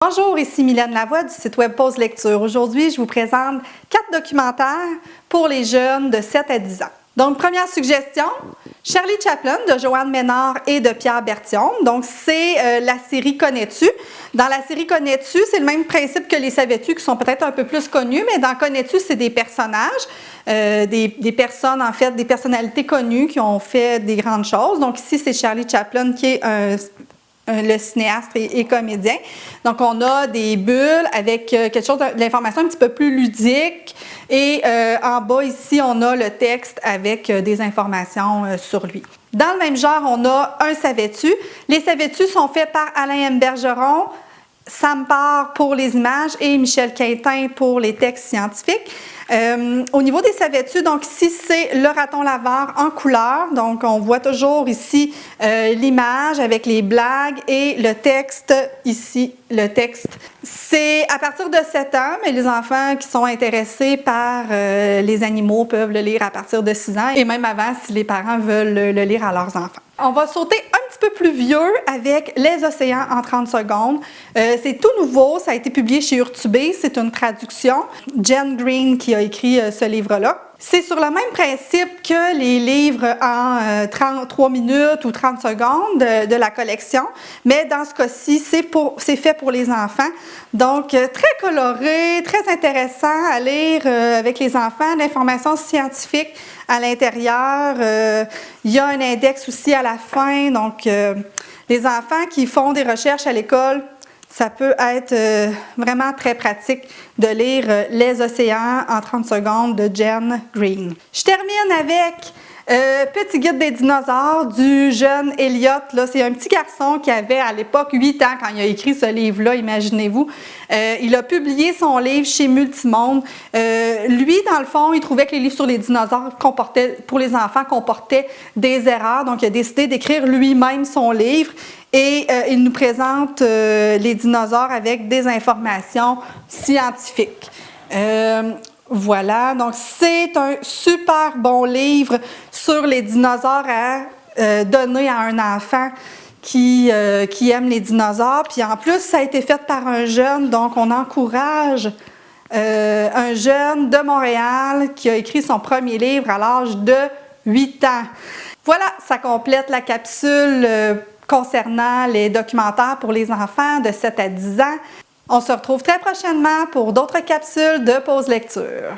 Bonjour, ici Mylène Lavoie du site web Pause Lecture. Aujourd'hui, je vous présente 4 documentaires pour les jeunes de 7 à 10 ans. Donc, première suggestion, Charlie Chaplin de Joanne Ménard et de Pierre Berthiaume. Donc, c'est la série Connais-tu? Dans la série Connais-tu, c'est le même principe que les Savais-tu qui sont peut-être un peu plus connus, mais dans Connais-tu, c'est des personnages, des personnes, en fait, des personnalités connues qui ont fait des grandes choses. Donc, ici, c'est Charlie Chaplin qui est le cinéaste et comédien. Donc, on a des bulles avec quelque chose de l'information un petit peu plus ludique. Et en bas, ici, on a le texte avec des informations sur lui. Dans le même genre, on a un Savais-tu. Les Savais-tu sont faits par Alain M. Bergeron, Sam Parr pour les images et Michel Quintin pour les textes scientifiques. Au niveau des Savais-tu, donc ici, c'est le raton laveur en couleur. Donc, on voit toujours ici l'image avec les blagues et le texte ici, le texte. C'est à partir de 7 ans, mais les enfants qui sont intéressés par les animaux peuvent le lire à partir de 6 ans et même avant si les parents veulent le lire à leurs enfants. On va sauter un petit peu plus vieux avec Les océans en 30 secondes. C'est tout nouveau, ça a été publié chez Urtubé, c'est une traduction. Jen Green qui a écrit ce livre-là. C'est sur le même principe que les livres en 33 minutes ou 30 secondes de la collection, mais dans ce cas-ci, c'est fait pour les enfants. Donc, très coloré, très intéressant à lire avec les enfants, l'information scientifique à l'intérieur. Il y a un index aussi à la fin, donc les enfants qui font des recherches à l'école, ça peut être vraiment très pratique de lire Les océans en 30 secondes de Jen Green. Je termine avec Petit guide des dinosaures du jeune Elliot. C'est un petit garçon qui avait à l'époque 8 ans quand il a écrit ce livre-là, imaginez-vous. Il a publié son livre chez Multimonde. Lui, dans le fond, il trouvait que les livres sur les dinosaures pour les enfants comportaient des erreurs. Donc, il a décidé d'écrire lui-même son livre. Et il nous présente les dinosaures avec des informations scientifiques. Voilà, donc c'est un super bon livre sur les dinosaures à donner à un enfant qui aime les dinosaures. Puis en plus, ça a été fait par un jeune, donc on encourage un jeune de Montréal qui a écrit son premier livre à l'âge de 8 ans. Voilà, ça complète la capsule concernant les documentaires pour les enfants de 7 à 10 ans. On se retrouve très prochainement pour d'autres capsules de Pause Lecture.